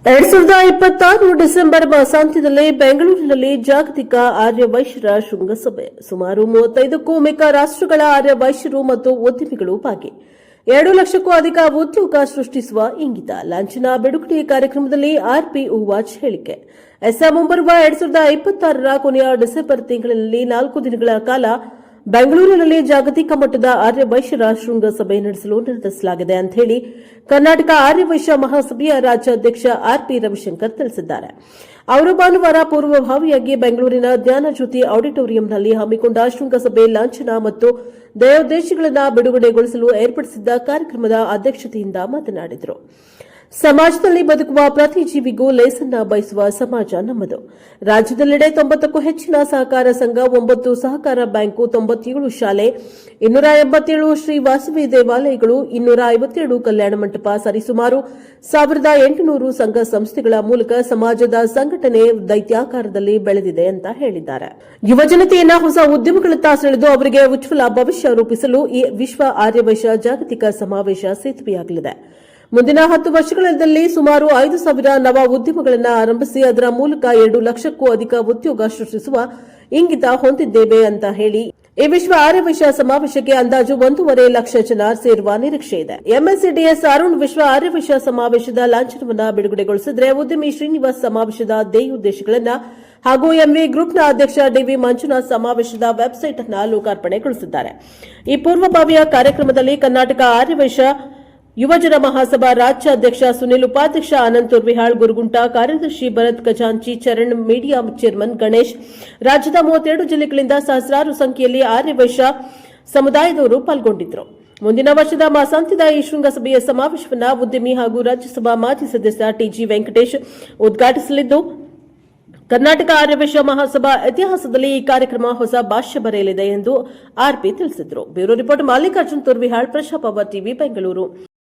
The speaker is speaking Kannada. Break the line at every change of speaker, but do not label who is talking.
2026 ಡಿಸೆಂಬರ್ ಮಾಸಾಂತ್ಯದಲ್ಲಿ ಬೆಂಗಳೂರಿನಲ್ಲಿ ಜಾಗತಿಕ ಆರ್ಯ ವೈಶ್ಯರ ಶೃಂಗಸಭೆ. ಸುಮಾರು 35ಕ್ಕೂ ಮಿಕ್ಕ ರಾಷ್ಟ್ರಗಳ ಆರ್ಯ ವೈಶ್ಯರು ಮತ್ತು ಉದ್ಯಮಿಗಳು ಭಾಗಿ. 2 ಲಕ್ಷಕ್ಕೂ ಅಧಿಕ ಉದ್ಯೋಗ ಸೃಷ್ಟಿಸುವ ಇಂಗಿತ. ಲಾಂಛನ ಬಿಡುಗಡೆ ಕಾರ್ಯಕ್ರಮದಲ್ಲಿ ಆರ್ಪಿ ಉವಾಚ್ ಹೇಳಿಕೆ. ಮುಂಬರುವ 2026ರ ಕೊನೆಯ ಡಿಸೆಂಬರ್ ತಿಂಗಳಿನಲ್ಲಿ 4 ದಿನಗಳ ಕಾಲ ಬೆಂಗಳೂರಿನಲ್ಲಿ ಜಾಗತಿಕ ಮಟ್ಟದ ಆರ್ಯ ವೈಶ್ಯರ ಶೃಂಗಸಭೆ ನಡೆಸಲು ನಿರ್ಧರಿಸಲಾಗಿದೆ ಅಂತ ಹೇಳಿ ಕರ್ನಾಟಕ ಆರ್ಯ ವೈಶ್ಯ ಮಹಾಸಭೆಯ ರಾಜ್ಯಾಧ್ಯಕ್ಷ ಆರ್ಪಿ ರವಿಶಂಕರ್ ತಿಳಿಸಿದ್ದಾರೆ. ಅವರು ಭಾನುವಾರ ಪೂರ್ವಭಾವಿಯಾಗಿ ಬೆಂಗಳೂರಿನ ಜ್ಞಾನಜ್ಯೋತಿ ಆಡಿಟೋರಿಯಂನಲ್ಲಿ ಹಮ್ಮಿಕೊಂಡ ಶೃಂಗಸಭೆ ಲಾಂಛನ ಮತ್ತು ಧ್ಯೇಯೋದ್ದೇಶಗಳನ್ನು ಬಿಡುಗಡೆಗೊಳಿಸಲು ಏರ್ಪಡಿಸಿದ್ದ ಕಾರ್ಯಕ್ರಮದ ಅಧ್ಯಕ್ಷತೆಯಿಂದ ಮಾತನಾಡಿದರು. ಸಮಾಜದಲ್ಲಿ ಬದುಕುವ ಪ್ರತಿ ಜೀವಿಗೂ ಲೇಸನ್ನ ಬಯಸುವ ಸಮಾಜ ನಮ್ಮದು. ರಾಜ್ಯದೆಲ್ಲೆಡೆ 90ಕ್ಕೂ ಹೆಚ್ಚಿನ ಸಹಕಾರ ಸಂಘ, 9 ಸಹಕಾರ ಬ್ಯಾಂಕು, 97 ಶಾಲೆ, 287 ಶ್ರೀ ವಾಸವಿ ದೇವಾಲಯಗಳು, 257 ಕಲ್ಯಾಣ ಮಂಟಪ, ಸರಿಸುಮಾರು 1800 ಸಂಘ ಸಂಸ್ಥೆಗಳ ಮೂಲಕ ಸಮಾಜದ ಸಂಘಟನೆ ದೈತ್ಯಾಕಾರದಲ್ಲಿ ಬೆಳೆದಿದೆ ಅಂತ ಹೇಳಿದ್ದಾರೆ. ಯುವಜನತೆಯನ್ನ ಹೊಸ ಉದ್ಯಮಗಳತ್ತ ಸೆಳೆದು ಅವರಿಗೆ ಉಜ್ವಲ ಭವಿಷ್ಯ ರೂಪಿಸಲು ಈ ವಿಶ್ವ ಆರ್ಯ ವೈಶ್ಯ ಜಾಗತಿಕ ಸಮಾವೇಶ ಸೇತುವೆಯಾಗಲಿದೆ. ಮುಂದಿನ 10 ವರ್ಷಗಳಲ್ಲಿ ಸುಮಾರು 5,000 ನವ ಉದ್ಯಮಗಳನ್ನು ಆರಂಭಿಸಿ ಅದರ ಮೂಲಕ 2 ಲಕ್ಷಕ್ಕೂ ಅಧಿಕ ಉದ್ಯೋಗ ಸೃಷ್ಟಿಸುವ ಇಂಗಿತ ಹೊಂದಿದ್ದೇವೆ ಅಂತ ಹೇಳಿ ಈ ವಿಶ್ವ ಆರ್ಯ ವೈಶ್ಯ ಸಮಾವೇಶಕ್ಕೆ ಅಂದಾಜು 1.5 ಲಕ್ಷ ಜನ ಸೇರುವ ನಿರೀಕ್ಷೆ ಇದೆ. ಎಂಎಸ್ಸಿಡಿಎಸ್ ಅರುಣ್ ವಿಶ್ವ ಆರ್ಯ ವೈಶ್ಯ ಸಮಾವೇಶದ ಲಾಂಛನವನ್ನು ಬಿಡುಗಡೆಗೊಳಿಸಿದರೆ, ಉದ್ಯಮಿ ಶ್ರೀನಿವಾಸ್ ಸಮಾವೇಶದ ಧ್ಯೇಯೋದ್ದೇಶಗಳನ್ನು ಹಾಗೂ ಎಂವಿ ಗ್ರೂಪ್ನ ಅಧ್ಯಕ್ಷ ಡಿವಿ ಮಂಜುನಾಥ್ ಸಮಾವೇಶದ ವೆಬ್ಸೈಟ್ ಅನ್ನು ಲೋಕಾರ್ಪಣೆಗೊಳಿಸಿದ್ದಾರೆ. ಈ ಪೂರ್ವಭಾವಿಯ ಕಾರ್ಯಕ್ರಮದಲ್ಲಿ ಕರ್ನಾಟಕ ಆರ್ಯ ವೈಶ್ಯ ಯುವಜನ ಮಹಾಸಭಾ ರಾಜ್ಯಾಧ್ಯಕ್ಷ ಸುನಿಲ್, ಉಪಾಧ್ಯಕ್ಷ ಅನಂತ್ ಉರ್ವಿಹಾಳ್, ಗುರುಗುಂಟ ಕಾರ್ಯದರ್ಶಿ ಭರತ್ ಖಜಾಂಚಿ, ಚರಣ್, ಮೀಡಿಯಾ ಚೇರ್ಮನ್ ಗಣೇಶ್, ರಾಜ್ಯದ 32 ಜಿಲ್ಲೆಗಳಿಂದ ಸಹಸ್ರಾರು ಸಂಖ್ಯೆಯಲ್ಲಿ ಆರ್ಯ ವೈಶ್ಯ ಸಮುದಾಯದವರು ಪಾಲ್ಗೊಂಡಿದ್ದರು. ಮುಂದಿನ ವರ್ಷದ ಮಾಸಾಂತ್ಯದ ಈ ಶೃಂಗಸಭೆಯ ಸಮಾವೇಶವನ್ನು ಉದ್ಯಮಿ ಹಾಗೂ ರಾಜ್ಯಸಭಾ ಮಾಜಿ ಸದಸ್ಯ ಟಿಜಿ ವೆಂಕಟೇಶ್ ಉದ್ಘಾಟಿಸಲಿದ್ದು, ಕರ್ನಾಟಕ ಆರ್ಯ ವೈಶ್ಯ ಮಹಾಸಭಾ ಇತಿಹಾಸದಲ್ಲಿ ಈ ಕಾರ್ಯಕ್ರಮ ಹೊಸ ಭಾಷ್ಯ ಬರೆಯಲಿದೆ ಎಂದು ಆರ್ಪಿ ತಿಳಿಸಿದರು. ಬ್ಯೂರೋ ರಿಪೋರ್ಟ್ ಮಲ್ಲಿಕಾರ್ಜುನ್ ತುರ್ವಿಹಾಳ್, ಪ್ರಜಾಪವ ಟಿವಿ, ಬೆಂಗಳೂರು.